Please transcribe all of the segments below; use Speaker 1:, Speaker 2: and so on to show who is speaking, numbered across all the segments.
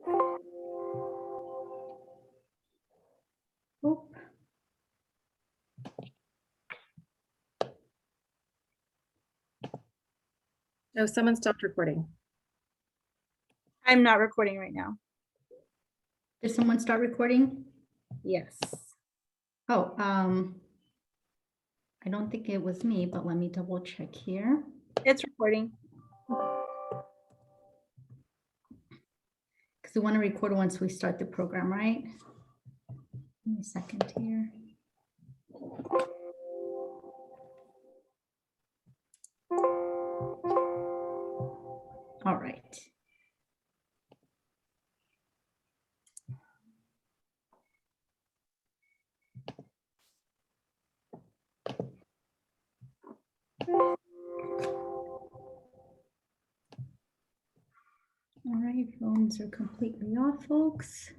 Speaker 1: Oop.
Speaker 2: Oh, someone stopped recording.
Speaker 3: I'm not recording right now.
Speaker 1: Did someone start recording?
Speaker 3: Yes.
Speaker 1: Oh, I don't think it was me, but let me double check here.
Speaker 3: It's recording.
Speaker 1: Because we want to record once we start the program, right? Give me a second here. All right. All right, phones are completely off, folks.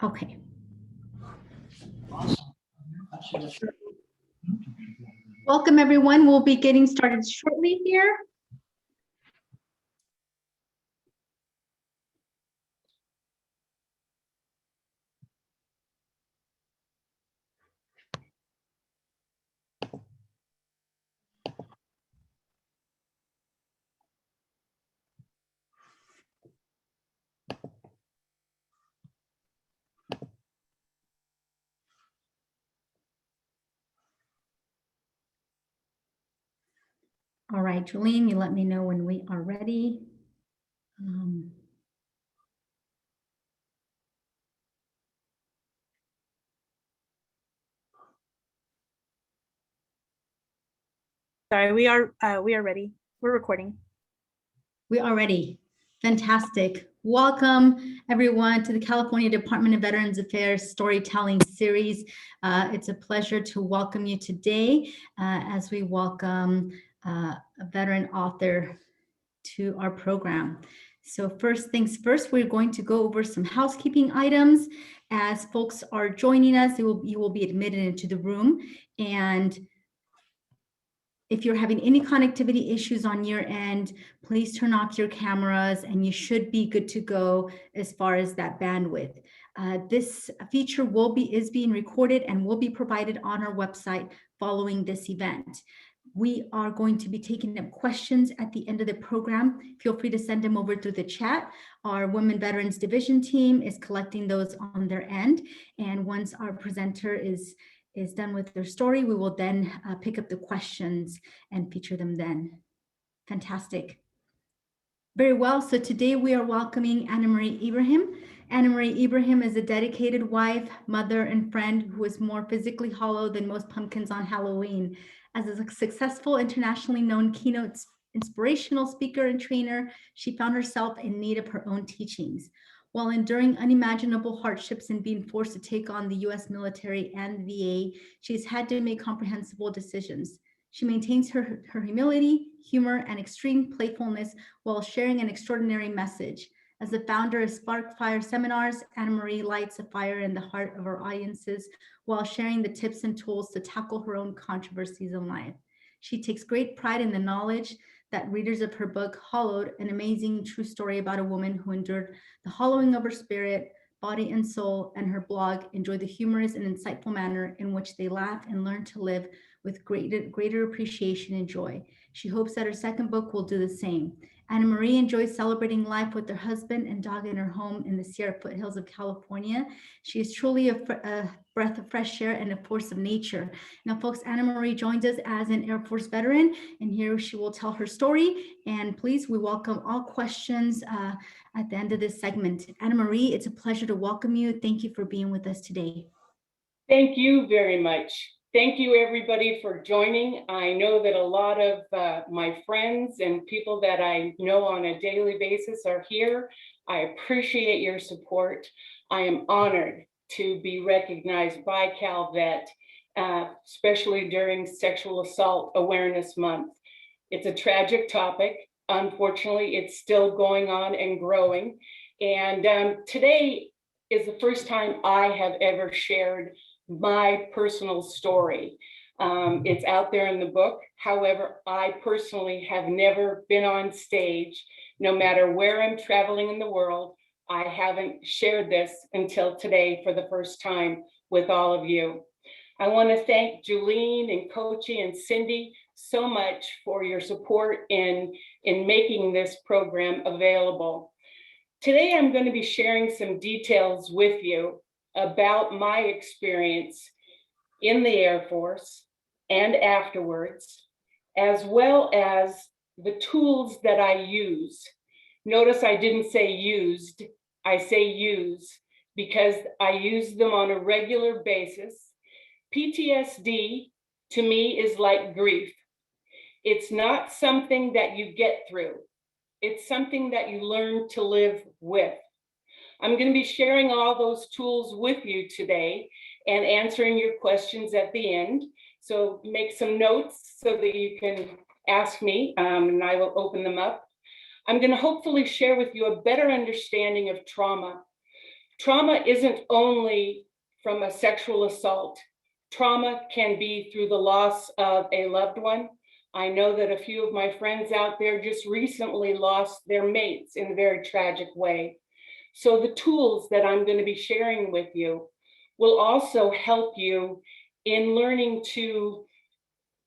Speaker 1: Okay. Welcome, everyone. We'll be getting started shortly here. All right, Jolene, you let me know when we are ready.
Speaker 3: Sorry, we are ready. We're recording.
Speaker 1: We are ready. Fantastic. Welcome, everyone, to the California Department of Veterans Affairs Storytelling Series. It's a pleasure to welcome you today as we welcome a veteran author to our program. So first things first, we're going to go over some housekeeping items. As folks are joining us, you will be admitted into the room. And if you're having any connectivity issues on your end, please turn off your cameras and you should be good to go as far as that bandwidth. This feature is being recorded and will be provided on our website following this event. We are going to be taking up questions at the end of the program. Feel free to send them over through the chat. Our Women Veterans Division team is collecting those on their end. And once our presenter is done with their story, we will then pick up the questions and feature them then. Fantastic. Very well, so today we are welcoming Anna Marie Ibrahim. Anna Marie Ibrahim is a dedicated wife, mother, and friend who is more physically hollow than most pumpkins on Halloween. As a successful, internationally known keynote inspirational speaker and trainer, she found herself in need of her own teachings. While enduring unimaginable hardships and being forced to take on the US military and VA, she has had to make comprehensible decisions. She maintains her humility, humor, and extreme playfulness while sharing an extraordinary message. As the founder of Spark Fire Seminars, Anna Marie lights a fire in the heart of her audiences while sharing the tips and tools to tackle her own controversies in life. She takes great pride in the knowledge that readers of her book, Hollowed, an amazing true story about a woman who endured the hollowing of her spirit, body, and soul, and her blog, enjoy the humorous and insightful manner in which they laugh and learn to live with greater appreciation and joy. She hopes that her second book will do the same. Anna Marie enjoys celebrating life with her husband and dog in her home in the Sierra foothills of California. She is truly a breath of fresh air and a force of nature. Now, folks, Anna Marie joins us as an Air Force veteran, and here she will tell her story. And please, we welcome all questions at the end of this segment. Anna Marie, it's a pleasure to welcome you. Thank you for being with us today.
Speaker 4: Thank you very much. Thank you, everybody, for joining. I know that a lot of my friends and people that I know on a daily basis are here. I appreciate your support. I am honored to be recognized by Calvet, especially during Sexual Assault Awareness Month. It's a tragic topic. Unfortunately, it's still going on and growing. And today is the first time I have ever shared my personal story. It's out there in the book. However, I personally have never been on stage. No matter where I'm traveling in the world, I haven't shared this until today for the first time with all of you. I want to thank Julene and Kochi and Cindy so much for your support in making this program available. Today, I'm going to be sharing some details with you about my experience in the Air Force and afterwards, as well as the tools that I use. Notice I didn't say used, I say use, because I use them on a regular basis. PTSD to me is like grief. It's not something that you get through. It's something that you learn to live with. I'm going to be sharing all those tools with you today and answering your questions at the end. So make some notes so that you can ask me, and I will open them up. I'm going to hopefully share with you a better understanding of trauma. Trauma isn't only from a sexual assault. Trauma can be through the loss of a loved one. I know that a few of my friends out there just recently lost their mates in a very tragic way. So the tools that I'm going to be sharing with you will also help you in learning to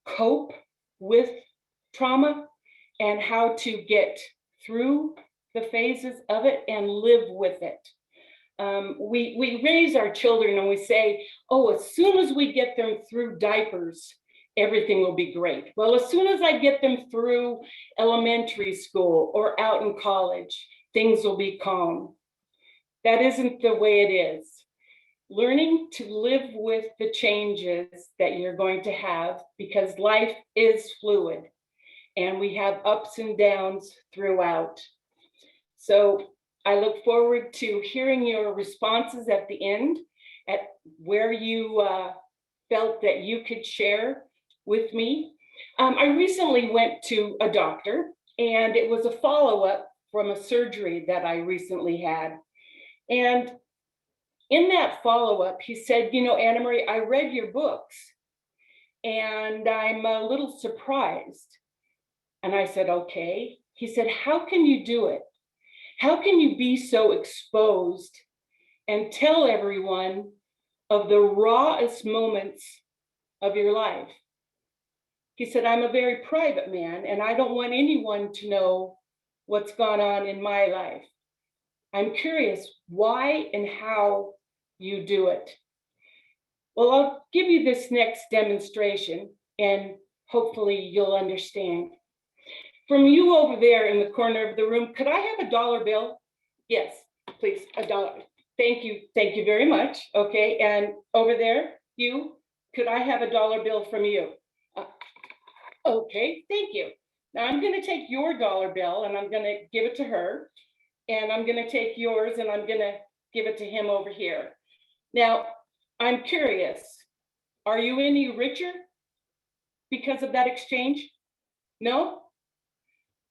Speaker 4: cope with trauma and how to get through the phases of it and live with it. We raise our children and we say, oh, as soon as we get them through diapers, everything will be great. Well, as soon as I get them through elementary school or out in college, things will be calm. That isn't the way it is. Learning to live with the changes that you're going to have, because life is fluid and we have ups and downs throughout. So I look forward to hearing your responses at the end, at where you felt that you could share with me. I recently went to a doctor, and it was a follow-up from a surgery that I recently had. And in that follow-up, he said, you know, Anna Marie, I read your books and I'm a little surprised. And I said, okay. He said, how can you do it? How can you be so exposed and tell everyone of the rawest moments of your life? He said, I'm a very private man and I don't want anyone to know what's gone on in my life. I'm curious why and how you do it. Well, I'll give you this next demonstration and hopefully you'll understand. From you over there in the corner of the room, could I have a dollar bill? Yes, please, $1. Thank you very much. Okay, and over there, you, could I have a dollar bill from you? Okay, thank you. Now I'm gonna take your dollar bill and I'm gonna give it to her. And I'm gonna take yours and I'm gonna give it to him over here. Now, I'm curious, are you any richer because of that exchange? No?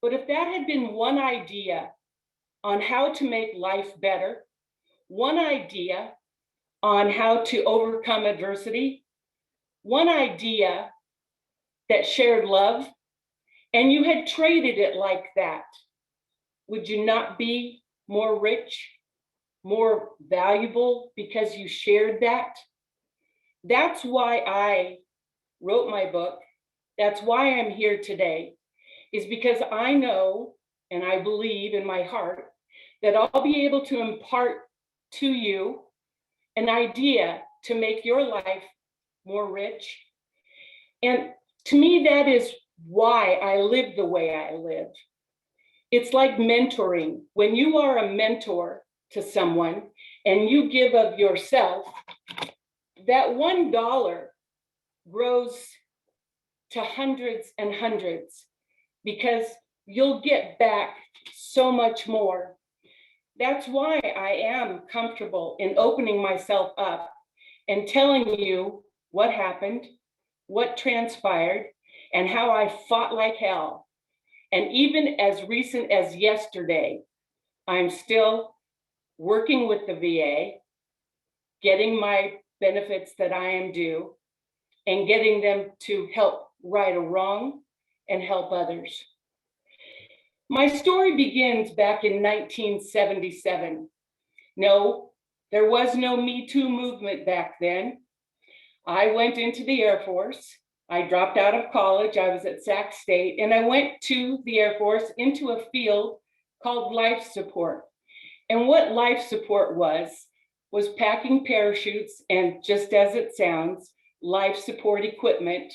Speaker 4: But if that had been one idea on how to make life better, one idea on how to overcome adversity, one idea that shared love, and you had traded it like that, would you not be more rich, more valuable because you shared that? That's why I wrote my book. That's why I'm here today, is because I know and I believe in my heart that I'll be able to impart to you an idea to make your life more rich. And to me, that is why I live the way I live. It's like mentoring. When you are a mentor to someone and you give of yourself, that $1 grows to hundreds and hundreds because you'll get back so much more. That's why I am comfortable in opening myself up and telling you what happened, what transpired, and how I fought like hell. And even as recent as yesterday, I'm still working with the VA, getting my benefits that I am due, and getting them to help right a wrong and help others. My story begins back in 1977. No, there was no Me Too movement back then. I went into the Air Force. I dropped out of college. I was at Sac State, and I went to the Air Force into a field called life support. And what life support was packing parachutes and, just as it sounds, life support equipment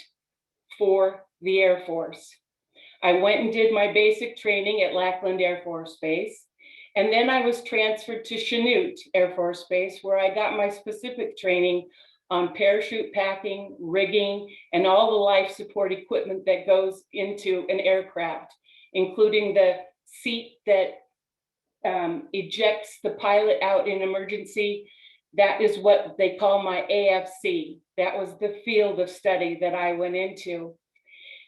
Speaker 4: for the Air Force. I went and did my basic training at Lackland Air Force Base. And then I was transferred to Chanute Air Force Base, where I got my specific training on parachute packing, rigging, and all the life support equipment that goes into an aircraft, including the seat that ejects the pilot out in emergency. That is what they call my AFC. That was the field of study that I went into.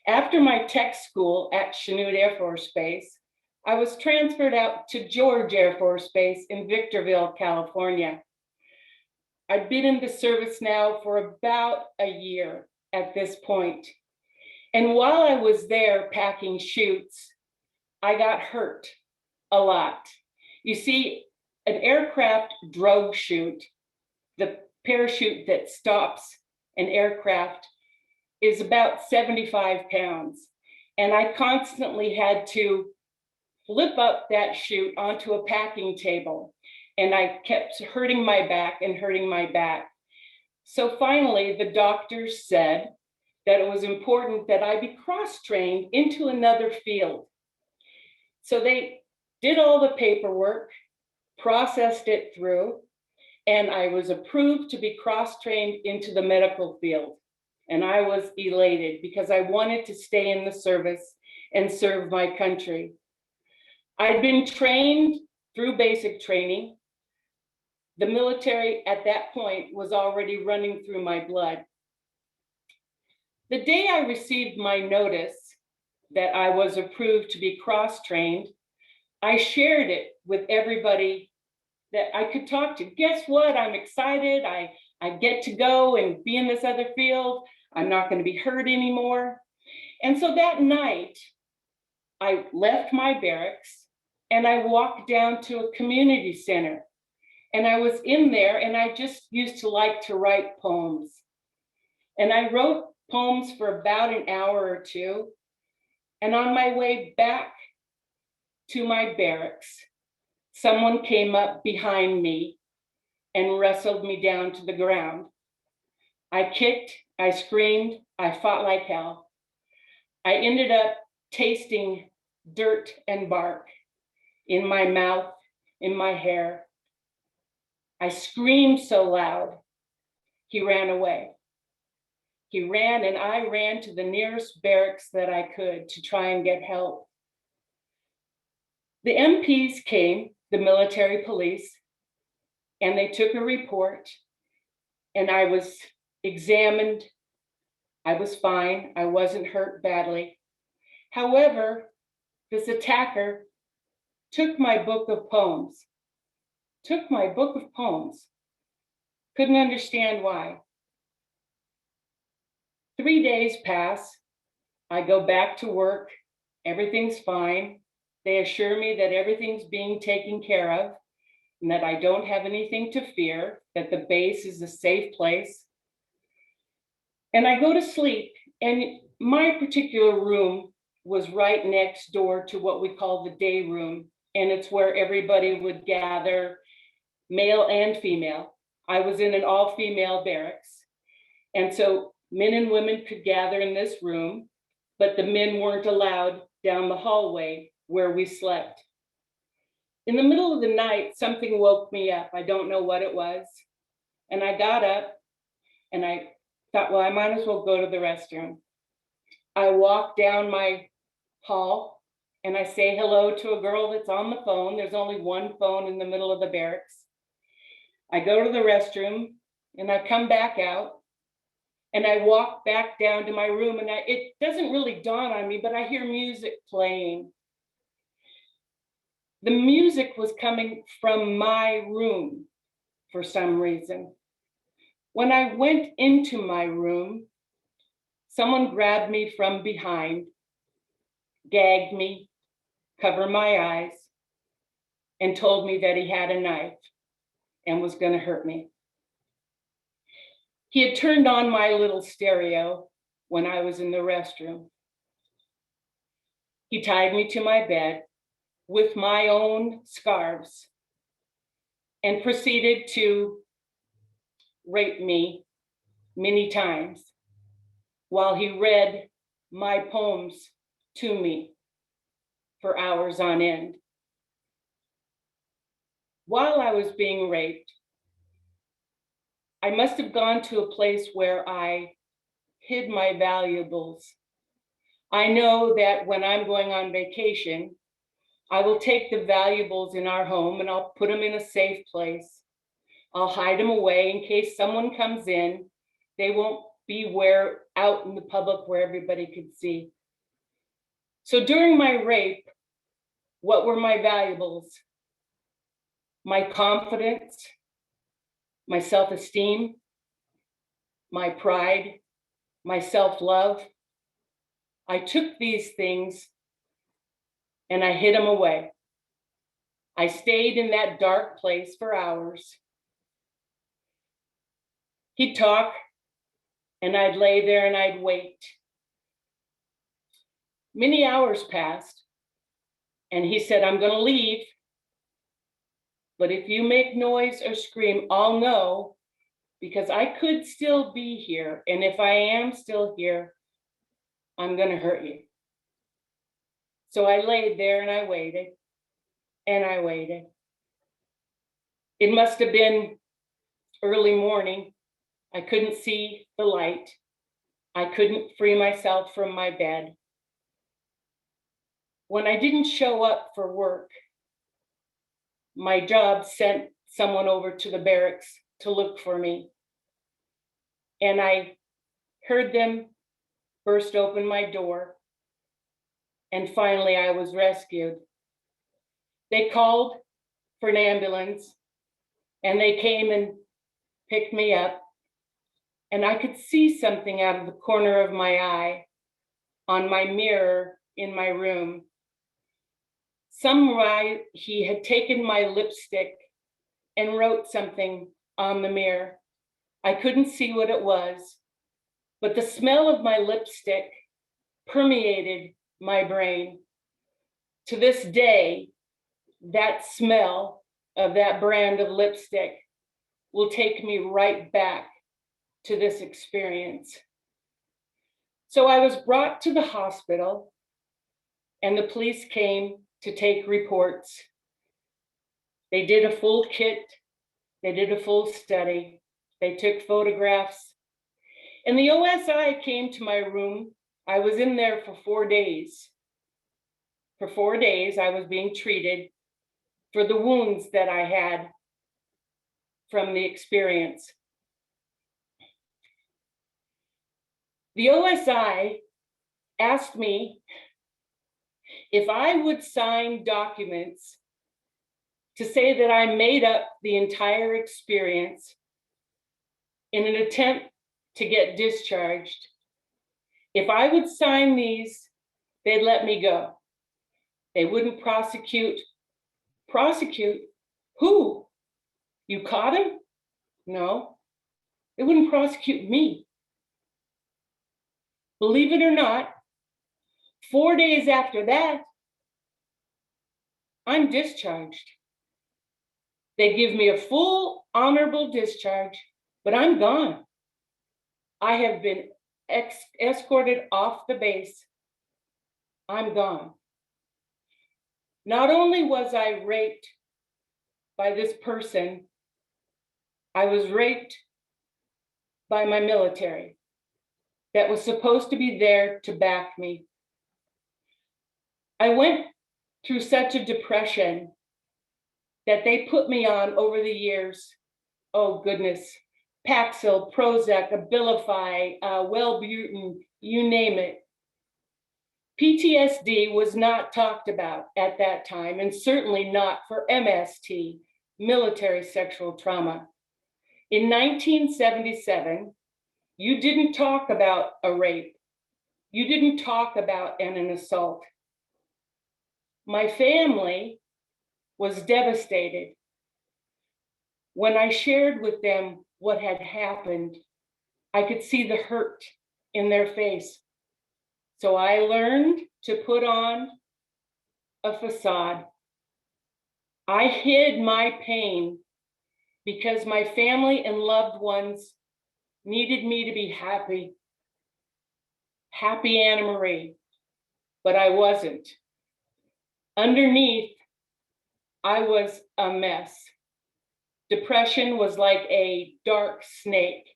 Speaker 4: After my tech school at Chanute Air Force Base, I was transferred out to George Air Force Base in Victorville, California. I'd been in the service now for about a year at this point. And while I was there packing chutes, I got hurt a lot. You see, an aircraft drogue chute, the parachute that stops an aircraft, is about 75 pounds. And I constantly had to flip up that chute onto a packing table. And I kept hurting my back and hurting my back. So finally, the doctors said that it was important that I be cross-trained into another field. So they did all the paperwork, processed it through, and I was approved to be cross-trained into the medical field. And I was elated because I wanted to stay in the service and serve my country. I'd been trained through basic training. The military at that point was already running through my blood. The day I received my notice that I was approved to be cross-trained, I shared it with everybody that I could talk to. Guess what? I'm excited. I get to go and be in this other field. I'm not going to be hurt anymore. And so that night, I left my barracks and I walked down to a community center. And I was in there, and I just used to like to write poems. And I wrote poems for about an hour or two. And on my way back to my barracks, someone came up behind me and wrestled me down to the ground. I kicked, I screamed, I fought like hell. I ended up tasting dirt and bark in my mouth, in my hair. I screamed so loud, he ran away. He ran, and I ran to the nearest barracks that I could to try and get help. The MPs came, the military police, and they took a report, and I was examined. I was fine. I wasn't hurt badly. However, this attacker took my book of poems. Couldn't understand why. 3 days pass. I go back to work. Everything's fine. They assure me that everything's being taken care of and that I don't have anything to fear, that the base is a safe place. And I go to sleep, and my particular room was right next door to what we call the day room. And it's where everybody would gather, male and female. I was in an all-female barracks. And so men and women could gather in this room, but the men weren't allowed down the hallway where we slept. In the middle of the night, something woke me up. I don't know what it was. And I got up and I thought, well, I might as well go to the restroom. I walk down my hall and I say hello to a girl that's on the phone. There's only one phone in the middle of the barracks. I go to the restroom and I come back out and I walk back down to my room, and it doesn't really dawn on me, but I hear music playing. The music was coming from my room for some reason. When I went into my room, someone grabbed me from behind, gagged me, covered my eyes, and told me that he had a knife and was going to hurt me. He had turned on my little stereo when I was in the restroom. He tied me to my bed with my own scarves and proceeded to rape me many times while he read my poems to me for hours on end. While I was being raped, I must have gone to a place where I hid my valuables. I know that when I'm going on vacation, I will take the valuables in our home and I'll put them in a safe place. I'll hide them away in case someone comes in. They won't be out in the public where everybody could see. So during my rape, what were my valuables? My confidence, my self-esteem, my pride, my self-love. I took these things and I hid them away. I stayed in that dark place for hours. He'd talk and I'd lay there and I'd wait. Many hours passed and he said, I'm going to leave, but if you make noise or scream, I'll know, because I could still be here. And if I am still here, I'm going to hurt you. So I laid there and I waited and I waited. It must have been early morning. I couldn't see the light. I couldn't free myself from my bed. When I didn't show up for work, my job sent someone over to the barracks to look for me. And I heard them burst open my door. And finally, I was rescued. They called for an ambulance and they came and picked me up. And I could see something out of the corner of my eye on my mirror in my room. He had taken my lipstick and wrote something on the mirror. I couldn't see what it was, but the smell of my lipstick permeated my brain. To this day, that smell of that brand of lipstick will take me right back to this experience. So I was brought to the hospital and the police came to take reports. They did a full kit. They did a full study. They took photographs. And the OSI came to my room. I was in there for 4 days. For 4 days, I was being treated for the wounds that I had from the experience. The OSI asked me if I would sign documents to say that I made up the entire experience in an attempt to get discharged. If I would sign these, they'd let me go. They wouldn't prosecute. Prosecute? Who? You caught him? No, they wouldn't prosecute me. Believe it or not, 4 days after that, I'm discharged. They give me a full honorable discharge, but I'm gone. I have been escorted off the base. I'm gone. Not only was I raped by this person, I was raped by my military that was supposed to be there to back me. I went through such a depression that they put me on over the years. Oh goodness, Paxil, Prozac, Abilify, Wellbutrin, you name it. PTSD was not talked about at that time, and certainly not for MST, military sexual trauma. In 1977, you didn't talk about a rape. You didn't talk about an assault. My family was devastated. When I shared with them what had happened, I could see the hurt in their face. So I learned to put on a facade. I hid my pain because my family and loved ones needed me to be happy. Happy Anna Marie, but I wasn't. Underneath, I was a mess. Depression was like a dark snake.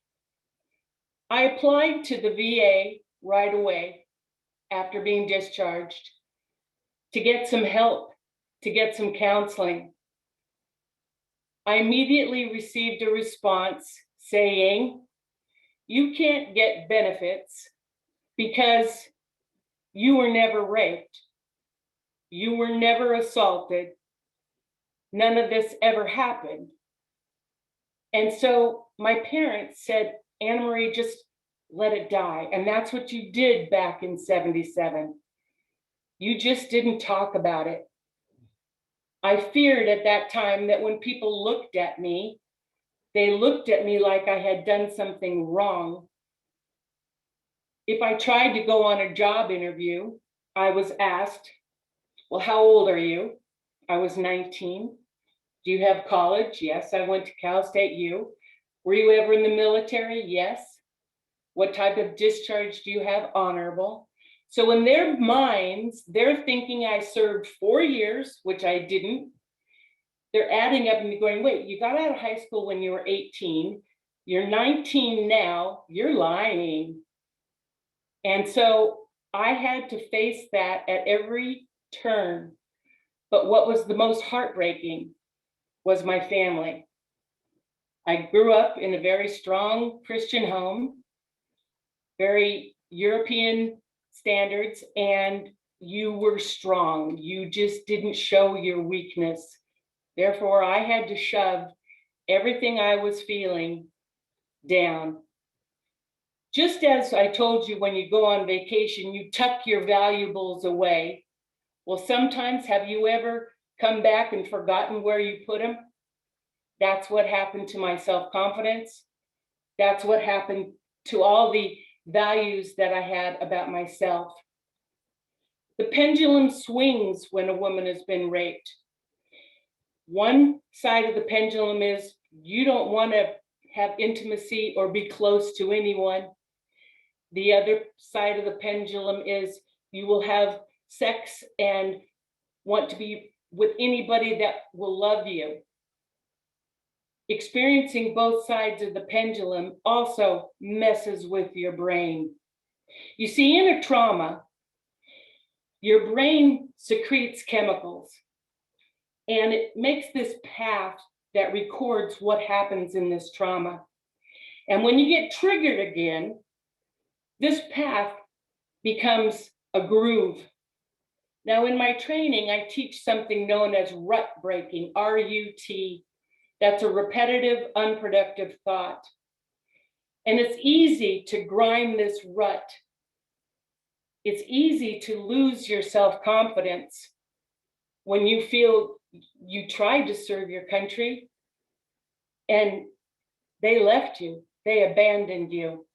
Speaker 4: I applied to the VA right away after being discharged to get some help, to get some counseling. I immediately received a response saying, "You can't get benefits because you were never raped. You were never assaulted. None of this ever happened." And so my parents said, "Anna Marie, just let it die." And that's what you did back in 77. You just didn't talk about it. I feared at that time that when people looked at me, they looked at me like I had done something wrong. If I tried to go on a job interview, I was asked, "Well, how old are you?" I was 19. "Do you have college?" "Yes, I went to Cal State U." "Were you ever in the military?" "Yes." "What type of discharge do you have?" "Honorable." So in their minds, they're thinking I served 4 years, which I didn't. They're adding up and going, "Wait, you got out of high school when you were 18. You're 19 now. You're lying." And so I had to face that at every turn. But what was the most heartbreaking was my family. I grew up in a very strong Christian home, very European standards, and you were strong. You just didn't show your weakness. Therefore, I had to shove everything I was feeling down. Just as I told you, when you go on vacation, you tuck your valuables away. Well, sometimes have you ever come back and forgotten where you put them? That's what happened to my self-confidence. That's what happened to all the values that I had about myself. The pendulum swings when a woman has been raped. One side of the pendulum is you don't want to have intimacy or be close to anyone. The other side of the pendulum is you will have sex and want to be with anybody that will love you. Experiencing both sides of the pendulum also messes with your brain. You see, in a trauma, your brain secretes chemicals, and it makes this path that records what happens in this trauma. And when you get triggered again, this path becomes a groove. Now, in my training, I teach something known as rut breaking, RUT. That's a repetitive, unproductive thought. And it's easy to grind this rut. It's easy to lose your self-confidence when you feel you tried to serve your country and they left you, they abandoned you.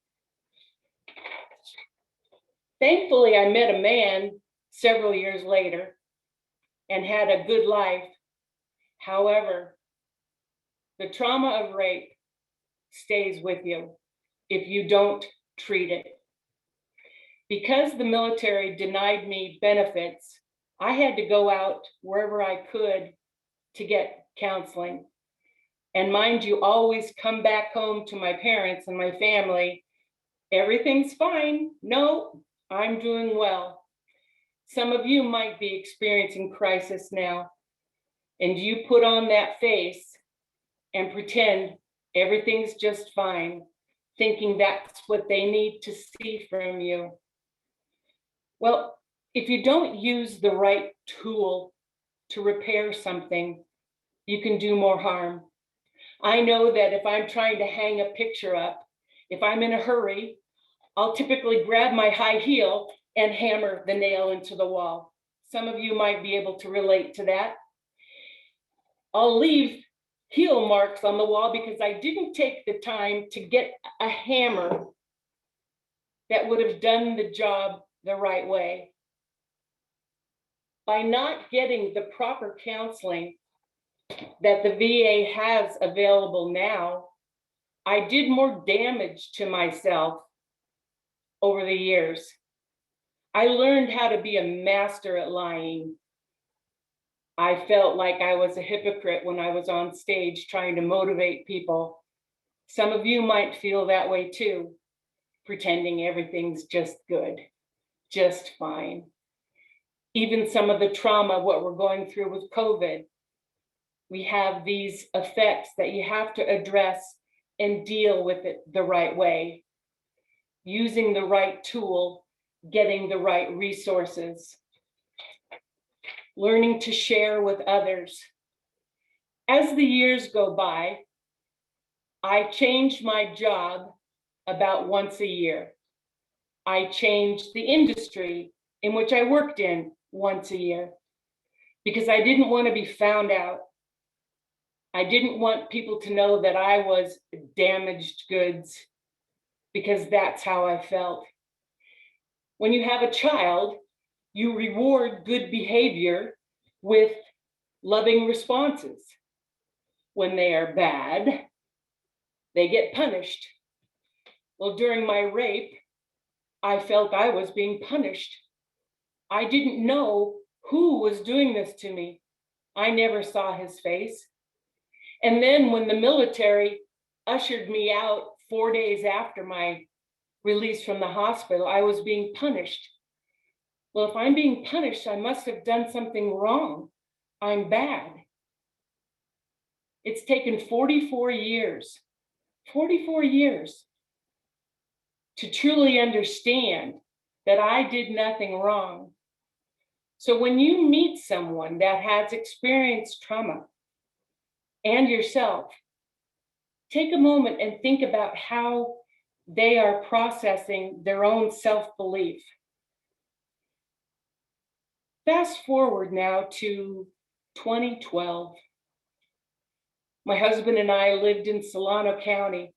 Speaker 4: Thankfully, I met a man several years later and had a good life. However, the trauma of rape stays with you if you don't treat it. Because the military denied me benefits, I had to go out wherever I could to get counseling. And mind you, always come back home to my parents and my family. Everything's fine. No, I'm doing well. Some of you might be experiencing crisis now, and you put on that face and pretend everything's just fine, thinking that's what they need to see from you. Well, if you don't use the right tool to repair something, you can do more harm. I know that if I'm trying to hang a picture up, if I'm in a hurry, I'll typically grab my high heel and hammer the nail into the wall. Some of you might be able to relate to that. I'll leave heel marks on the wall because I didn't take the time to get a hammer that would have done the job the right way. By not getting the proper counseling that the VA has available now, I did more damage to myself over the years. I learned how to be a master at lying. I felt like I was a hypocrite when I was on stage trying to motivate people. Some of you might feel that way too, pretending everything's just good, just fine. Even some of the trauma, what we're going through with COVID, we have these effects that you have to address and deal with it the right way, using the right tool, getting the right resources, learning to share with others. As the years go by, I changed my job about once a year. I changed the industry in which I worked in once a year because I didn't want to be found out. I didn't want people to know that I was damaged goods because that's how I felt. When you have a child, you reward good behavior with loving responses. When they are bad, they get punished. Well, during my rape, I felt I was being punished. I didn't know who was doing this to me. I never saw his face. And then when the military ushered me out 4 days after my release from the hospital, I was being punished. Well, if I'm being punished, I must have done something wrong. I'm bad. It's taken 44 years to truly understand that I did nothing wrong. So when you meet someone that has experienced trauma and yourself, take a moment and think about how they are processing their own self-belief. Fast forward now to 2012. My husband and I lived in Solano County,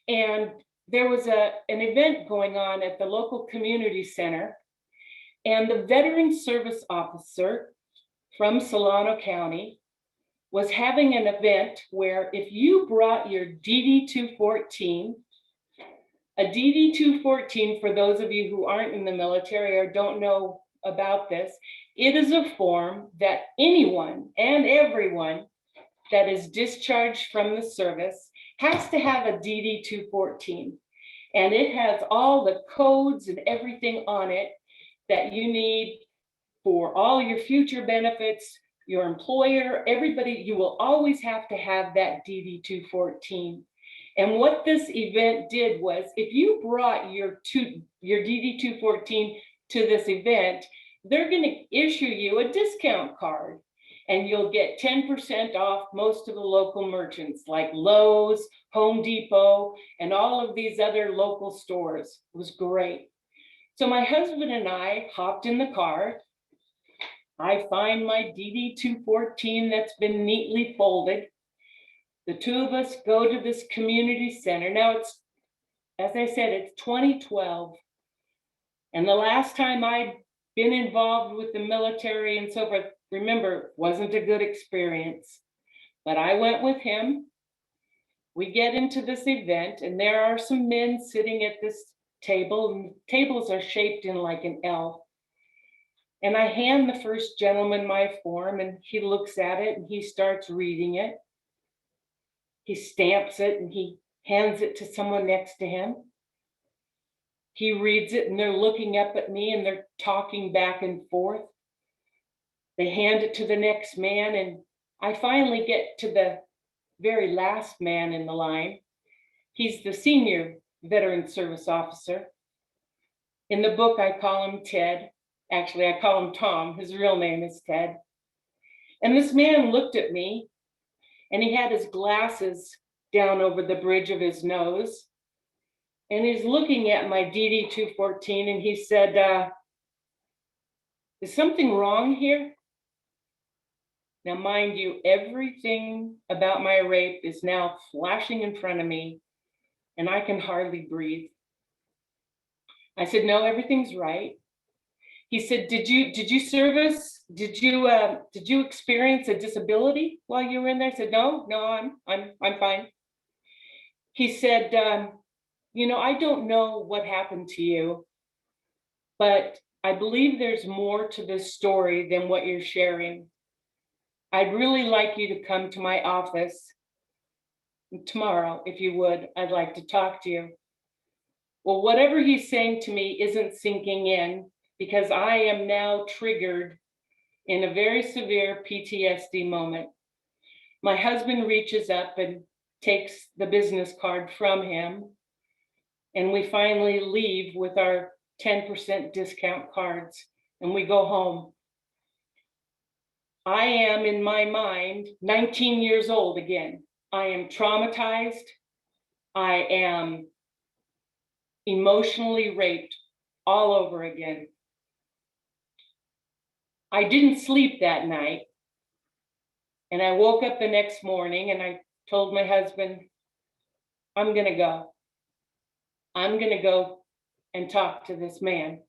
Speaker 4: and there was an event going on at the local community center, and the veteran service officer from Solano County was having an event where if you brought your DD-214, a DD-214, for those of you who aren't in the military or don't know about this, it is a form that anyone and everyone that is discharged from the service has to have a DD-214. And it has all the codes and everything on it that you need for all your future benefits, your employer, everybody. You will always have to have that DD-214. And what this event did was, if you brought your DD-214 to this event, they're going to issue you a discount card, and you'll get 10% off most of the local merchants like Lowe's, Home Depot, and all of these other local stores. It was great. So my husband and I hopped in the car. I find my DD-214 that's been neatly folded. The two of us go to this community center. Now it's, as I said, it's 2012. And the last time I'd been involved with the military and so forth, remember, wasn't a good experience. But I went with him. We get into this event, and there are some men sitting at this table, and tables are shaped in like an L. And I hand the first gentleman my form, and he looks at it and he starts reading it. He stamps it and he hands it to someone next to him. He reads it and they're looking up at me and they're talking back and forth. They hand it to the next man, and I finally get to the very last man in the line. He's the senior veteran service officer. In the book, I call him Ted. Actually, I call him Tom. His real name is Ted. And this man looked at me, and he had his glasses down over the bridge of his nose. And he's looking at my DD-214, and he said, is something wrong here? Now, mind you, everything about my rape is now flashing in front of me, and I can hardly breathe. I said, no, everything's right. He said, did you service? Did you experience a disability while you were in there? I said, no, I'm fine. He said, I don't know what happened to you, but I believe there's more to this story than what you're sharing. I'd really like you to come to my office tomorrow, if you would. I'd like to talk to you. Well, whatever he's saying to me isn't sinking in, because I am now triggered in a very severe PTSD moment. My husband reaches up and takes the business card from him, and we finally leave with our 10% discount cards, and we go home. I am, in my mind, 19 years old again. I am traumatized. I am emotionally raped all over again. I didn't sleep that night. And I woke up the next morning and I told my husband, I'm going to go. I'm going to go and talk to this man.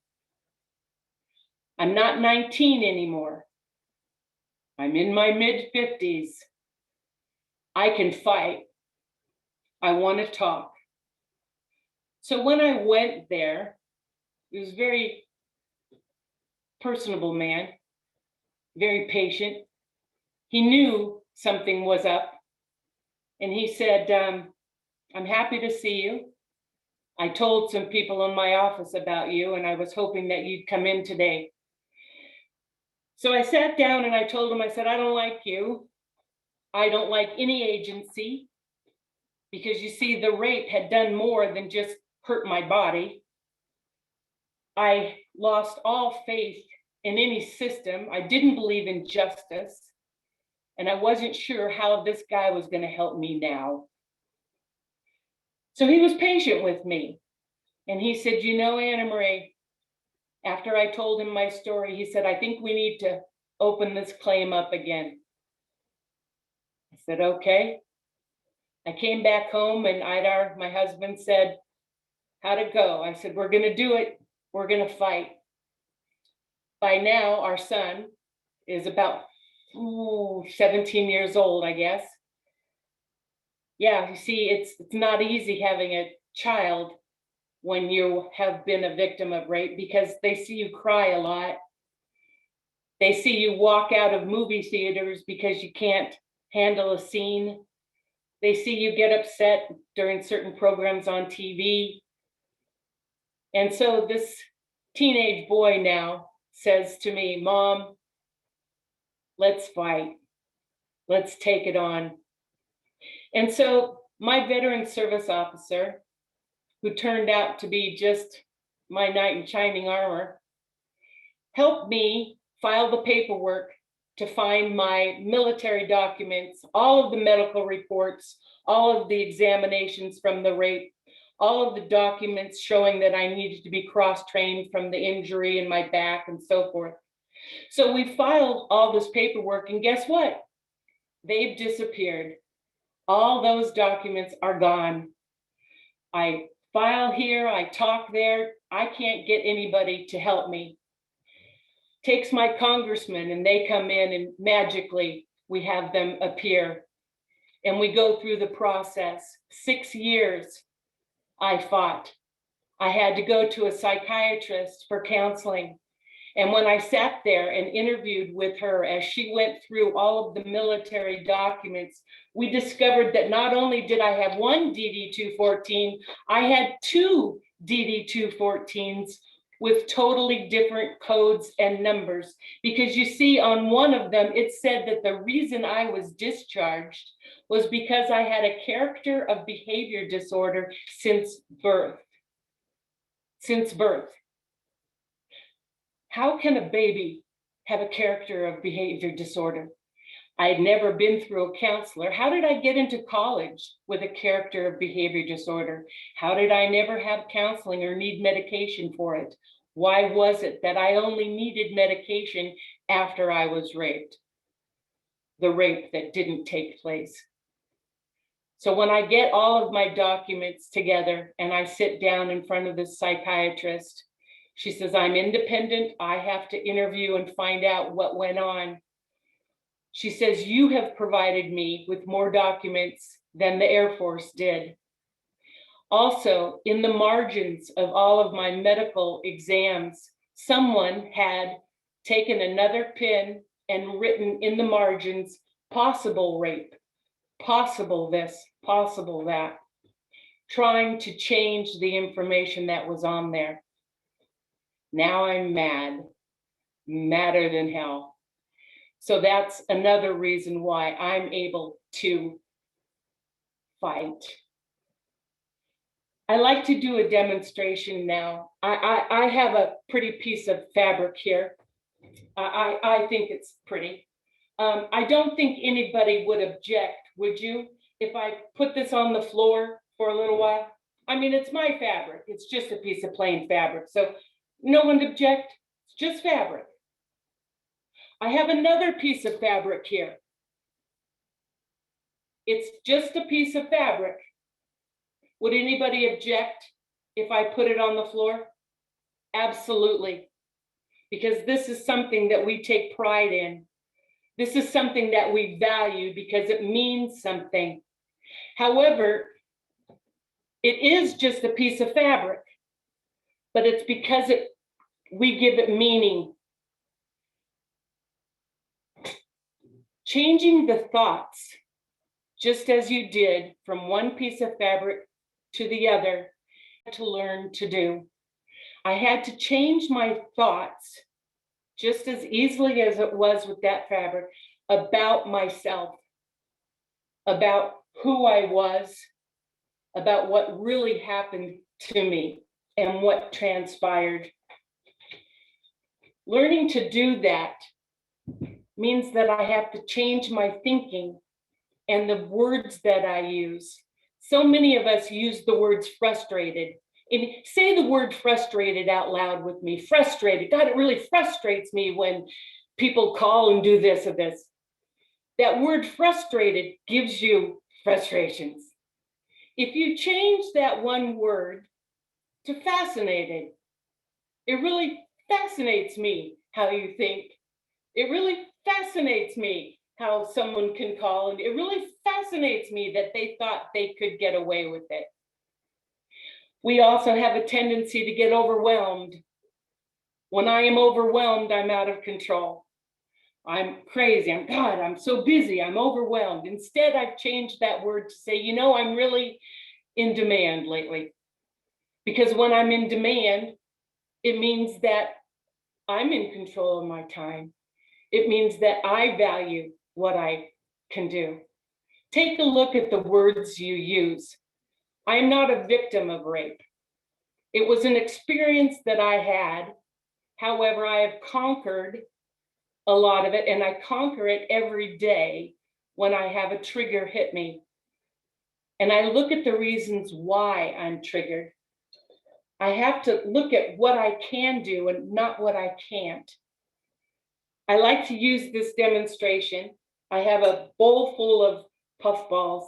Speaker 4: I'm not 19 anymore. I'm in my mid-50s. I can fight. I want to talk. So when I went there, he was a very personable man, very patient. He knew something was up. And he said, I'm happy to see you. I told some people in my office about you, and I was hoping that you'd come in today. So I sat down and I told him, I said, I don't like you. I don't like any agency, because you see, the rape had done more than just hurt my body. I lost all faith in any system. I didn't believe in justice. And I wasn't sure how this guy was going to help me now. So he was patient with me. And he said, Anna Marie, after I told him my story, he said, I think we need to open this claim up again. I said, okay. I came back home and Idar, my husband, said, how'd it go? I said, we're going to do it. We're going to fight. By now, our son is about 17 years old, I guess. Yeah, you see, it's not easy having a child when you have been a victim of rape, because they see you cry a lot. They see you walk out of movie theaters because you can't handle a scene. They see you get upset during certain programs on TV. And so this teenage boy now says to me, Mom, let's fight. Let's take it on. And so my veteran service officer, who turned out to be just my knight in shining armor, helped me file the paperwork to find my military documents, all of the medical reports, all of the examinations from the rape, all of the documents showing that I needed to be cross-trained from the injury in my back and so forth. So we filed all this paperwork, and guess what? They've disappeared. All those documents are gone. I file here, I talk there. I can't get anybody to help me. Takes my congressman, and they come in, and magically we have them appear. And we go through the process. 6 years I fought. I had to go to a psychiatrist for counseling. And when I sat there and interviewed with her as she went through all of the military documents, we discovered that not only did I have one DD-214, I had two DD-214s with totally different codes and numbers. Because you see, on one of them, it said that the reason I was discharged was because I had a character of behavior disorder since birth. Since birth. How can a baby have a character of behavior disorder? I had never been through a counselor. How did I get into college with a character of behavior disorder? How did I never have counseling or need medication for it? Why was it that I only needed medication after I was raped? the rape that didn't take place. So when I get all of my documents together and I sit down in front of the psychiatrist, she says, I'm independent. I have to interview and find out what went on. She says, you have provided me with more documents than the Air Force did. Also, in the margins of all of my medical exams, someone had taken another pen and written in the margins, possible rape, possible this, possible that, trying to change the information that was on there. Now I'm mad, madder than hell. So that's another reason why I'm able to fight. I like to do a demonstration now. I have a pretty piece of fabric here. I think it's pretty. I don't think anybody would object, would you, if I put this on the floor for a little while? I mean, it's my fabric. It's just a piece of plain fabric. So no one object, it's just fabric. I have another piece of fabric here. It's just a piece of fabric. Would anybody object if I put it on the floor? Absolutely. Because this is something that we take pride in. This is something that we value because it means something. However, it is just a piece of fabric, but it's because we give it meaning. Changing the thoughts, just as you did from one piece of fabric to the other, to learn to do. I had to change my thoughts just as easily as it was with that fabric about myself, about who I was, about what really happened to me and what transpired. Learning to do that means that I have to change my thinking and the words that I use. So many of us use the words frustrated. And say the word frustrated out loud with me. Frustrated. God, it really frustrates me when people call and do this or this. That word frustrated gives you frustrations. If you change that one word to fascinated, it really fascinates me how you think. It really fascinates me how someone can call, and it really fascinates me that they thought they could get away with it. We also have a tendency to get overwhelmed. When I am overwhelmed, I'm out of control. I'm crazy. I'm so busy. I'm overwhelmed. Instead, I've changed that word to say, you know, I'm really in demand lately. Because when I'm in demand, it means that I'm in control of my time. It means that I value what I can do. Take a look at the words you use. I am not a victim of rape. It was an experience that I had. However, I have conquered a lot of it, and I conquer it every day when I have a trigger hit me. And I look at the reasons why I'm triggered. I have to look at what I can do and not what I can't. I like to use this demonstration. I have a bowl full of puffballs.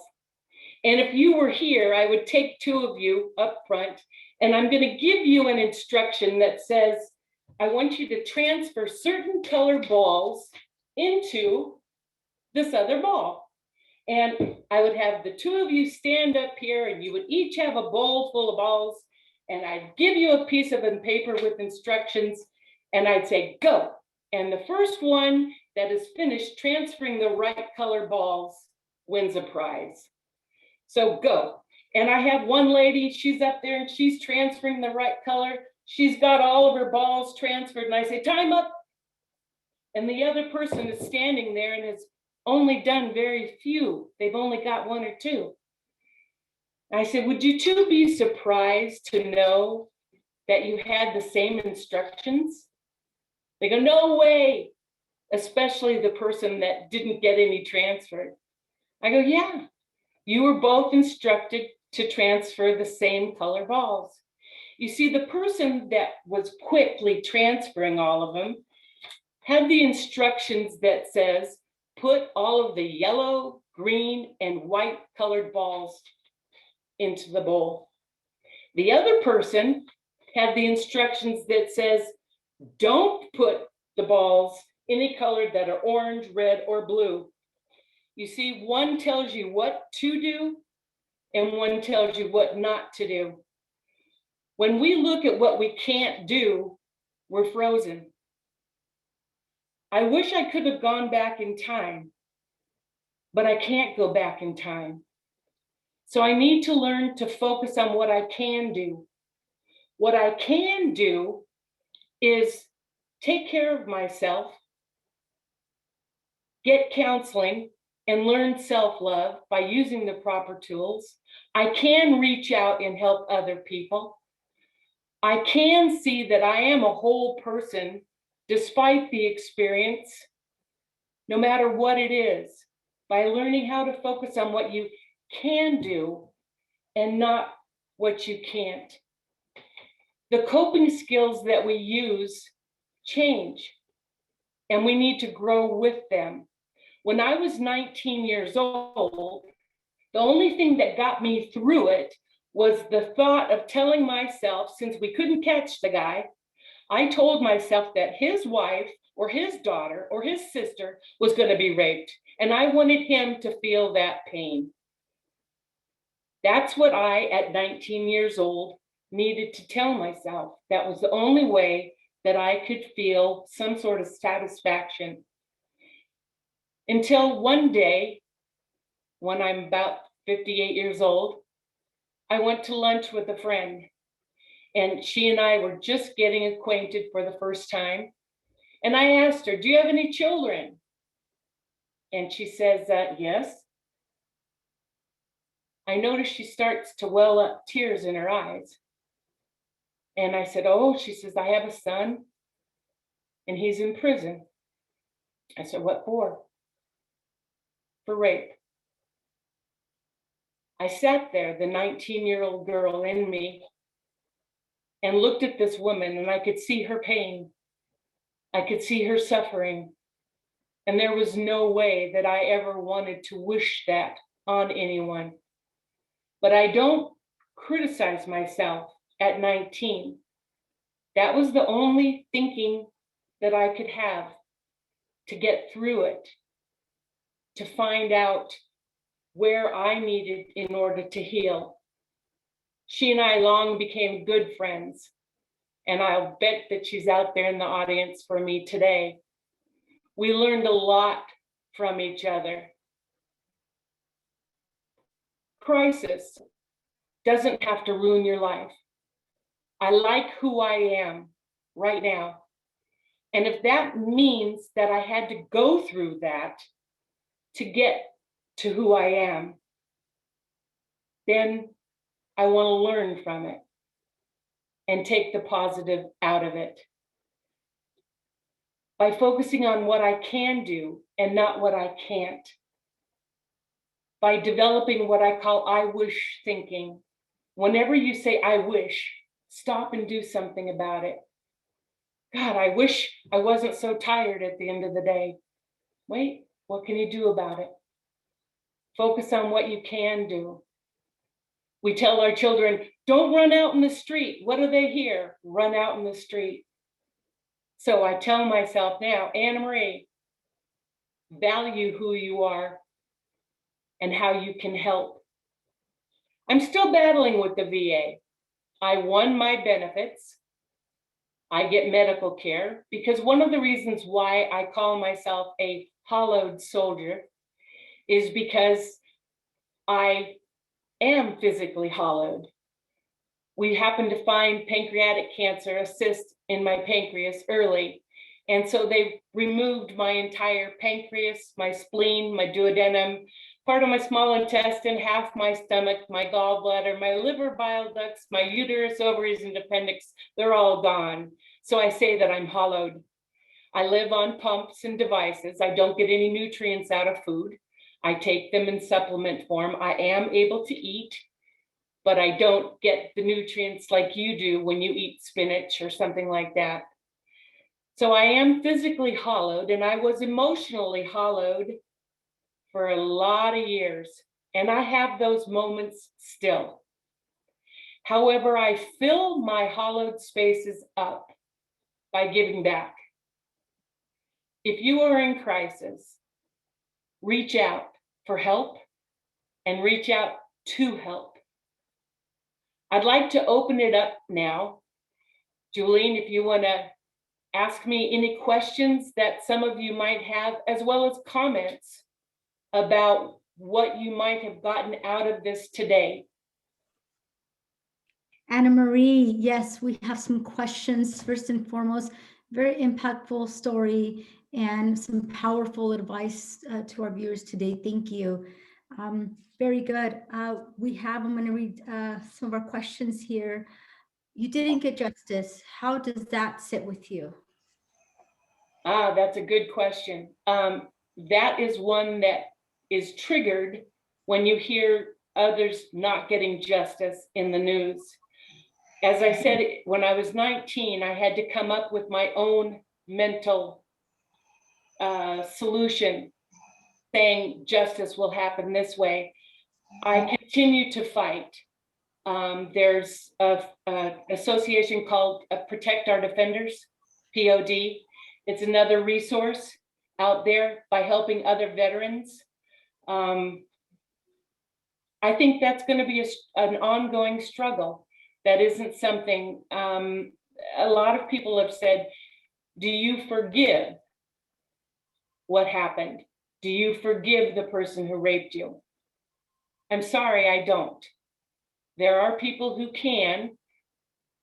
Speaker 4: And if you were here, I would take two of you up front, and I'm going to give you an instruction that says, I want you to transfer certain color balls into this other ball. And I would have the two of you stand up here, and you would each have a bowl full of balls. And I'd give you a piece of paper with instructions, and I'd say, go. And the first one that is finished transferring the right color balls wins a prize. So go. And I have one lady, she's up there and she's transferring the right color. She's got all of her balls transferred. And I say, time up. And the other person is standing there and has only done very few. They've only got one or two. I said, would you two be surprised to know that you had the same instructions? They go, no way, especially the person that didn't get any transferred. I go, yeah, you were both instructed to transfer the same color balls. You see, the person that was quickly transferring all of them had the instructions that says, put all of the yellow, green, and white colored balls into the bowl. The other person had the instructions that says, don't put the balls any color that are orange, red, or blue. You see, one tells you what to do and one tells you what not to do. When we look at what we can't do, we're frozen. I wish I could have gone back in time, but I can't go back in time. So I need to learn to focus on what I can do. What I can do is take care of myself, get counseling, and learn self-love by using the proper tools. I can reach out and help other people. I can see that I am a whole person despite the experience, no matter what it is, by learning how to focus on what you can do and not what you can't. The coping skills that we use change, and we need to grow with them. When I was 19 years old, the only thing that got me through it was the thought of telling myself, since we couldn't catch the guy, I told myself that his wife or his daughter or his sister was going to be raped, and I wanted him to feel that pain. That's what I, at 19 years old, needed to tell myself. That was the only way that I could feel some sort of satisfaction. Until one day, when I'm about 58 years old, I went to lunch with a friend, and she and I were just getting acquainted for the first time. And I asked her, do you have any children? And she says, yes. I noticed she starts to well up tears in her eyes. And I said, oh, she says, I have a son and he's in prison. I said, what for? For rape. I sat there, the 19-year-old girl in me, and looked at this woman, and I could see her pain. I could see her suffering. And there was no way that I ever wanted to wish that on anyone. But I don't criticize myself at 19. That was the only thinking that I could have to get through it, to find out where I needed in order to heal. She and I long became good friends, and I'll bet that she's out there in the audience for me today. We learned a lot from each other. Crisis doesn't have to ruin your life. I like who I am right now. And if that means that I had to go through that to get to who I am, then I want to learn from it and take the positive out of it. By focusing on what I can do and not what I can't. By developing what I call I wish thinking. Whenever you say I wish, stop and do something about it. God, I wish I wasn't so tired at the end of the day. Wait, what can you do about it? Focus on what you can do. We tell our children, don't run out in the street. What do they hear? Run out in the street. So I tell myself now, Anna Marie, value who you are and how you can help. I'm still battling with the VA. I won my benefits. I get medical care because one of the reasons why I call myself a hollowed soldier is because I am physically hollowed. We happened to find pancreatic cancer, a cyst in my pancreas early. And so they removed my entire pancreas, my spleen, my duodenum, part of my small intestine, half my stomach, my gallbladder, my liver, bile ducts, my uterus, ovaries, and appendix. They're all gone. So I say that I'm hollowed. I live on pumps and devices. I don't get any nutrients out of food. I take them in supplement form. I am able to eat, but I don't get the nutrients like you do when you eat spinach or something like that. So I am physically hollowed, and I was emotionally hollowed for a lot of years, and I have those moments still. However, I fill my hollowed spaces up by giving back. If you are in crisis, reach out for help and reach out to help. I'd like to open it up now. Julian, if you want to ask me any questions that some of you might have, as well as comments about what you might have gotten out of this today.
Speaker 1: Anna Marie, yes, we have some questions. First and foremost, very impactful story and some powerful advice to our viewers today. Thank you. Very good. I'm going to read some of our questions here. You didn't get justice. How does that sit with you?
Speaker 4: That's a good question. That is one that is triggered when you hear others not getting justice in the news. As I said, when I was 19, I had to come up with my own mental solution, saying justice will happen this way. I continue to fight. There's an association called Protect Our Defenders, POD. It's another resource out there by helping other veterans. I think that's going to be an ongoing struggle. That isn't something, a lot of people have said, do you forgive what happened? Do you forgive the person who raped you? I'm sorry, I don't. There are people who can.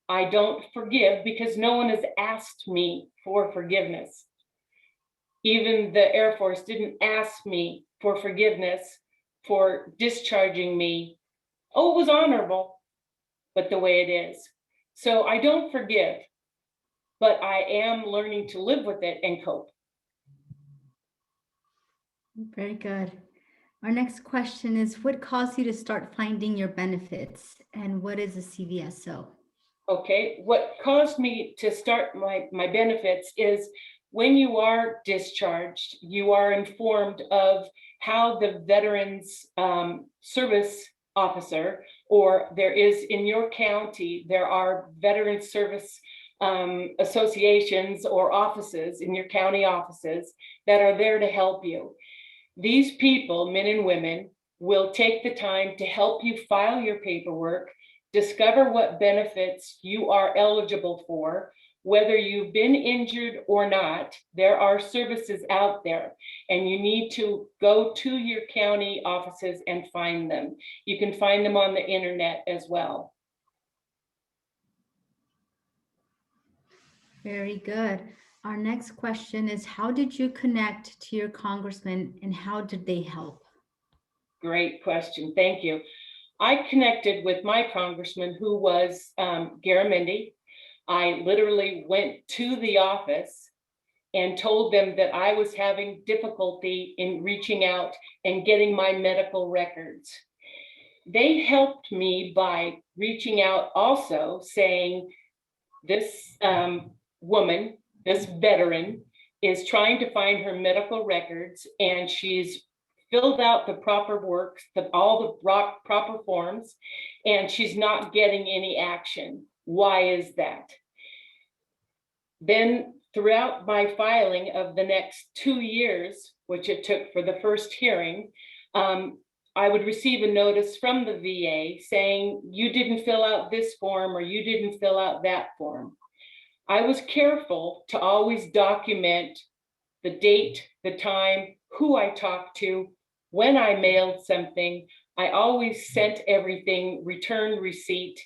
Speaker 4: I don't forgive because no one has asked me for forgiveness. Even the Air Force didn't ask me for forgiveness for discharging me. Oh, it was honorable, but the way it is. So I don't forgive, but I am learning to live with it and cope.
Speaker 1: Very good. Our next question is, what caused you to start finding your benefits, and what is a CVSO?
Speaker 4: Okay, what caused me to start my benefits is when you are discharged, you are informed of how the Veterans Service Officer, or there is in your county, there are Veteran Service associations or offices in your county offices that are there to help you. These people, men and women, will take the time to help you file your paperwork, discover what benefits you are eligible for, whether you've been injured or not. There are services out there, and you need to go to your county offices and find them. You can find them on the internet as well.
Speaker 1: Very good. Our next question is, how did you connect to your congressman and how did they help?
Speaker 4: Great question. Thank you. I connected with my congressman, who was Garamendi. I literally went to the office and told them that I was having difficulty in reaching out and getting my medical records. They helped me by reaching out also, saying this woman, this veteran, is trying to find her medical records, and she's filled out the proper work, all the proper forms, and she's not getting any action. Why is that? Then throughout my filing of the next 2 years, which it took for the first hearing, I would receive a notice from the VA saying, you didn't fill out this form or you didn't fill out that form. I was careful to always document the date, the time, who I talked to, when I mailed something. I always sent everything, return receipt.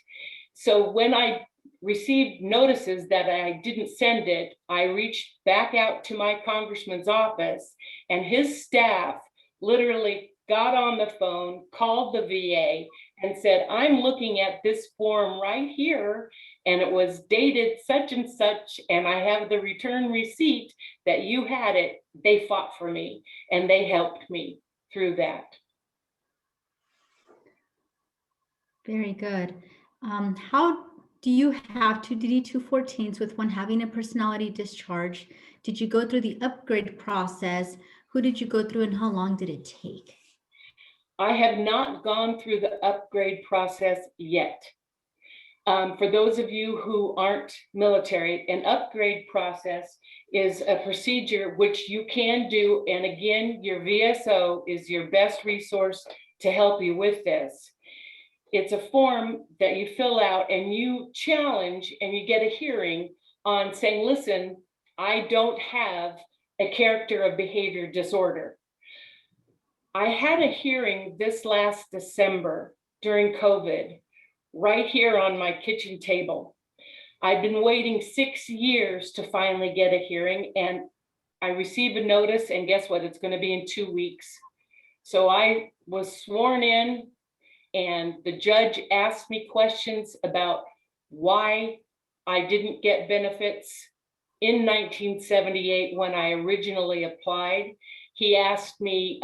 Speaker 4: So when I received notices that I didn't send it, I reached back out to my congressman's office, and his staff literally got on the phone, called the VA, and said, I'm looking at this form right here, and it was dated such and such, and I have the return receipt that you had it. They fought for me, and they helped me through that.
Speaker 1: Very good. How do you have two DD-214s with one having a personality discharge? Did you go through the upgrade process? Who did you go through and how long did it take?
Speaker 4: I have not gone through the upgrade process yet. For those of you who aren't military, an upgrade process is a procedure which you can do. And again, your VSO is your best resource to help you with this. It's a form that you fill out and you challenge and you get a hearing on saying, listen, I don't have a character of behavior disorder. I had a hearing this last December during COVID, right here on my kitchen table. I've been waiting 6 years to finally get a hearing, and I received a notice, and guess what? It's going to be in 2 weeks. So I was sworn in, and the judge asked me questions about why I didn't get benefits in 1978 when I originally applied. He asked me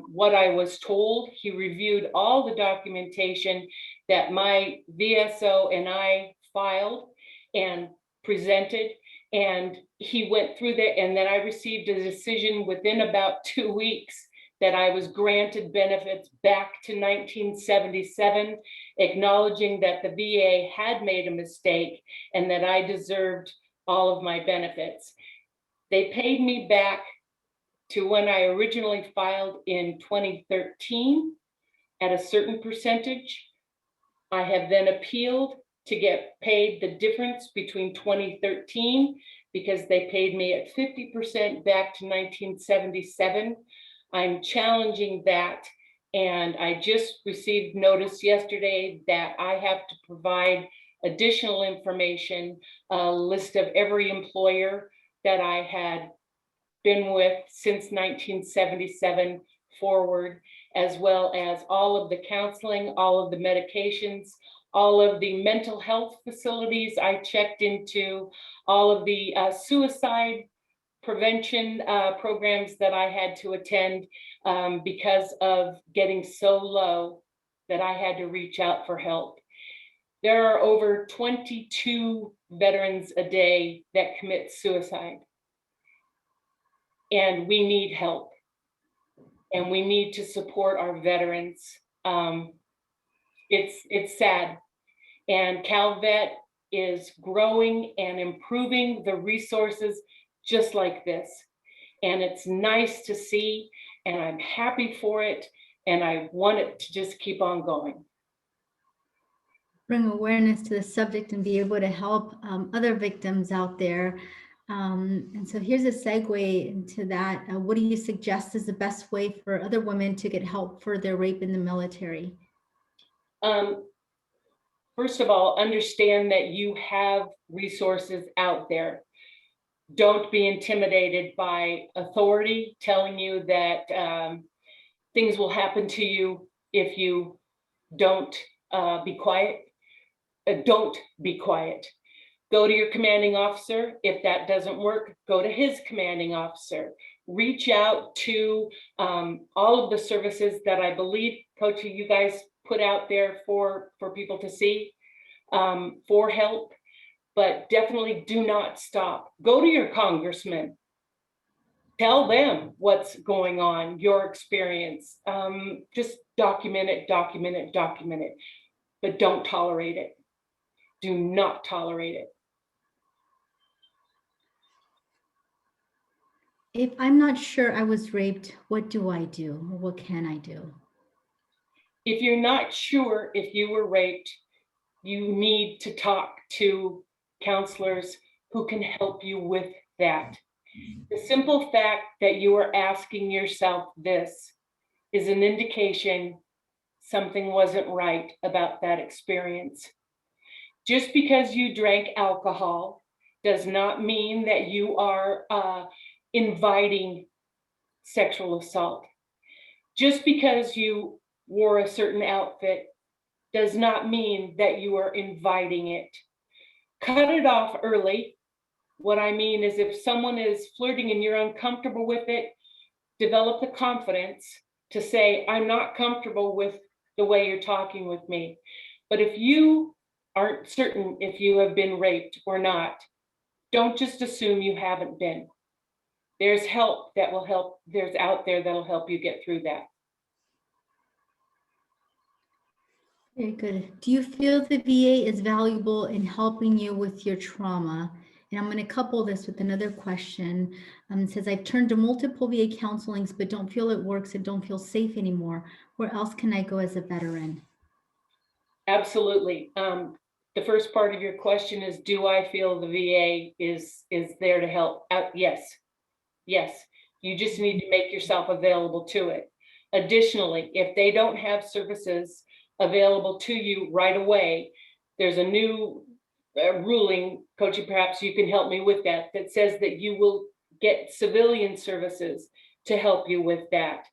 Speaker 4: what I was told. He reviewed all the documentation that my VSO and I filed and presented, and he went through that, and then I received a decision within about 2 weeks that I was granted benefits back to 1977, acknowledging that the VA had made a mistake and that I deserved all of my benefits. They paid me back to when I originally filed in 2013 at a certain percentage. I have then appealed to get paid the difference between 2013 because they paid me at 50% back to 1977. I'm challenging that, and I just received notice yesterday that I have to provide additional information, a list of every employer that I had been with since 1977 forward, as well as all of the counseling, all of the medications, all of the mental health facilities I checked into, all of the suicide prevention programs that I had to attend because of getting so low that I had to reach out for help. There are over 22 veterans a day that commit suicide. And we need help. And we need to support our veterans. It's sad. And Calvet is growing and improving the resources just like this. And it's nice to see, and I'm happy for it. And I want it to just keep on going.
Speaker 1: Bring awareness to the subject and be able to help other victims out there. And so here's a segue into that. What do you suggest is the best way for other women to get help for their rape in the military?
Speaker 4: First of all, understand that you have resources out there. Don't be intimidated by authority telling you that things will happen to you if you don't be quiet. Don't be quiet. Go to your commanding officer. If that doesn't work, go to his commanding officer. Reach out to all of the services that I believe, Coach, you guys put out there for people to see for help. But definitely do not stop. Go to your congressman. Tell them what's going on, your experience. Just document it, document it, document it. But don't tolerate it. Do not tolerate it.
Speaker 1: If I'm not sure I was raped, what do I do? Or what can I do?
Speaker 4: If you're not sure if you were raped, you need to talk to counselors who can help you with that. The simple fact that you are asking yourself this is an indication something wasn't right about that experience. Just because you drank alcohol does not mean that you are inviting sexual assault. Just because you wore a certain outfit does not mean that you are inviting it. Cut it off early. What I mean is if someone is flirting and you're uncomfortable with it, develop the confidence to say, I'm not comfortable with the way you're talking with me. But if you aren't certain if you have been raped or not, don't just assume you haven't been. there's help that will help. There's out there that'll help you get through that.
Speaker 1: Very good. Do you feel the VA is valuable in helping you with your trauma? And I'm going to couple this with another question. It says, I've turned to multiple VA counselings, but don't feel it works and don't feel safe anymore. Where else can I go as a veteran?
Speaker 4: Absolutely. The first part of your question is, do I feel the VA is there to help? Yes. Yes. You just need to make yourself available to it. Additionally, if they don't have services available to you right away, there's a new ruling, Coachy, perhaps you can help me with that, that says that you will get civilian services to help you with that.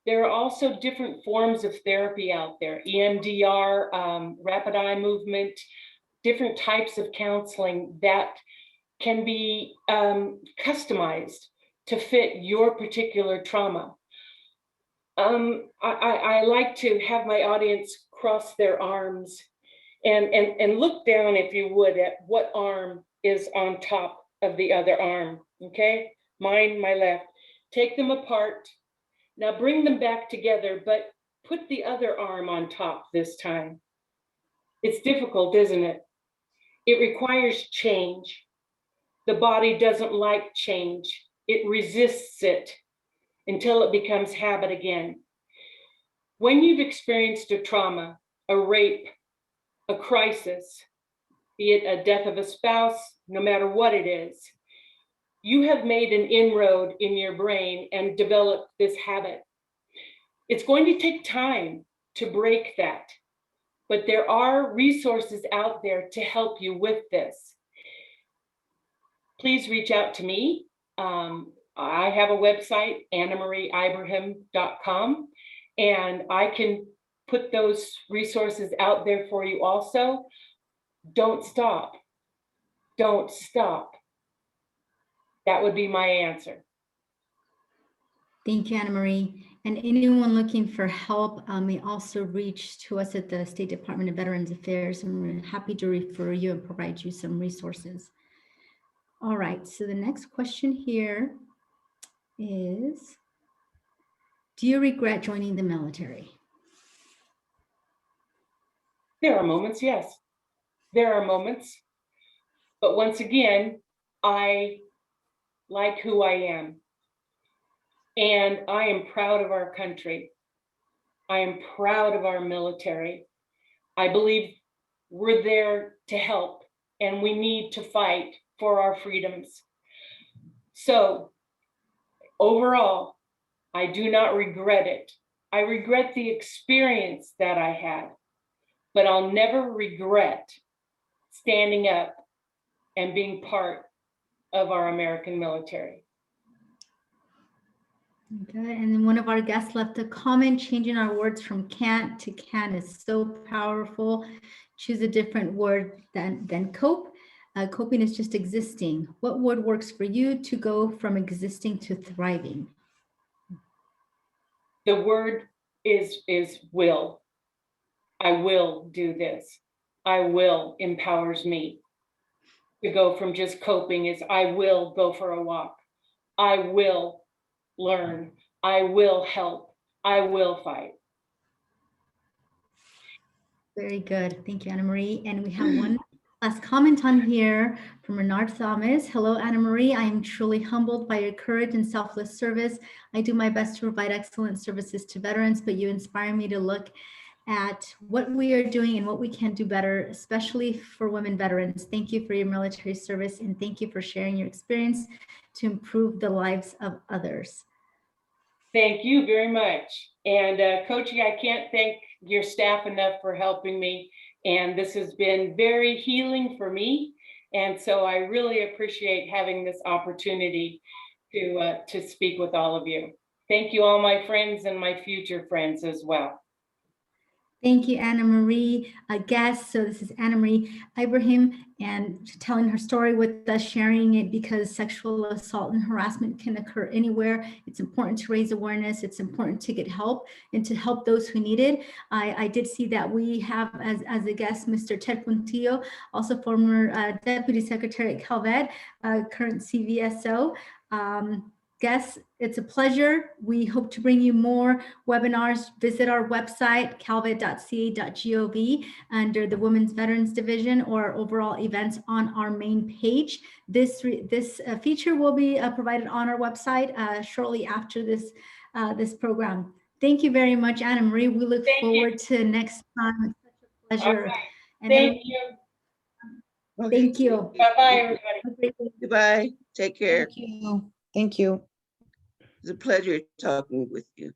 Speaker 4: There are also different forms of therapy out there, EMDR, rapid eye movement, different types of counseling that can be customized to fit your particular trauma. I like to have my audience cross their arms and look down, if you would, at what arm is on top of the other arm, okay? Mine, my left. Take them apart. Now bring them back together, but put the other arm on top this time. It's difficult, isn't it? It requires change. The body doesn't like change. It resists it until it becomes habit again. When you've experienced a trauma, a rape, a crisis, be it a death of a spouse, no matter what it is, you have made an inroad in your brain and developed this habit. It's going to take time to break that, but there are resources out there to help you with this. Please reach out to me. I have a website, annamarieIbrahim.com, and I can put those resources out there for you also. Don't stop. Don't stop. That would be my answer.
Speaker 1: Thank you, Anna Marie. And anyone looking for help may also reach to us at the State Department of Veterans Affairs, and we're happy to refer you and provide you some resources. All right, so the next question here is, do you regret joining the military?
Speaker 4: There are moments, yes. There are moments. But once again, I like who I am. And I am proud of our country. I am proud of our military. I believe we're there to help, and we need to fight for our freedoms. So overall, I do not regret it. I regret the experience that I had, but I'll never regret standing up and being part of our American military.
Speaker 1: Okay, and then one of our guests left a comment, changing our words from can't to can is so powerful. Choose a different word than cope. Coping is just existing. What word works for you to go from existing to thriving?
Speaker 4: The word is will. I will do this. I will empowers me. To go from just coping is I will go for a walk. I will learn. I will help. I will fight.
Speaker 1: Very good. Thank you, Anna Marie. And we have one last comment on here from Renard Thomas. Hello, Anna Marie. I am truly humbled by your courage and selfless service. I do my best to provide excellent services to veterans, but you inspire me to look at what we are doing and what we can do better, especially for women veterans. Thank you for your military service, and thank you for sharing your experience to improve the lives of others.
Speaker 4: Thank you very much. And Coachy, I can't thank your staff enough for helping me. And this has been very healing for me. And so I really appreciate having this opportunity to speak with all of you. Thank you, all my friends and my future friends as well.
Speaker 1: Thank you, Anna Marie, a guest. So this is Anna Marie Ibrahim, and telling her story with us, sharing it, because sexual assault and harassment can occur anywhere. It's important to raise awareness. It's important to get help and to help those who need it. I did see that we have as a guest, Mr. Ted Puntillo, also former Deputy Secretary at Calvet, current CVSO. guests, it's a pleasure. We hope to bring you more webinars. Visit our website, calvet.ca.gov, under the Women's Veterans Division, or overall events on our main page. This feature will be provided on our website shortly after this program. Thank you very much, Anna Marie. We look
Speaker 4: Thank you.
Speaker 1: forward to next time. It's such a
Speaker 4: All
Speaker 1: pleasure.
Speaker 4: right.
Speaker 1: And
Speaker 4: Thank you.
Speaker 5: Okay,
Speaker 1: thank you.
Speaker 4: Bye-bye, everybody.
Speaker 1: Have a great day.
Speaker 5: goodbye. Take care.
Speaker 6: Thank you. Thank you.
Speaker 5: It's a pleasure talking with you.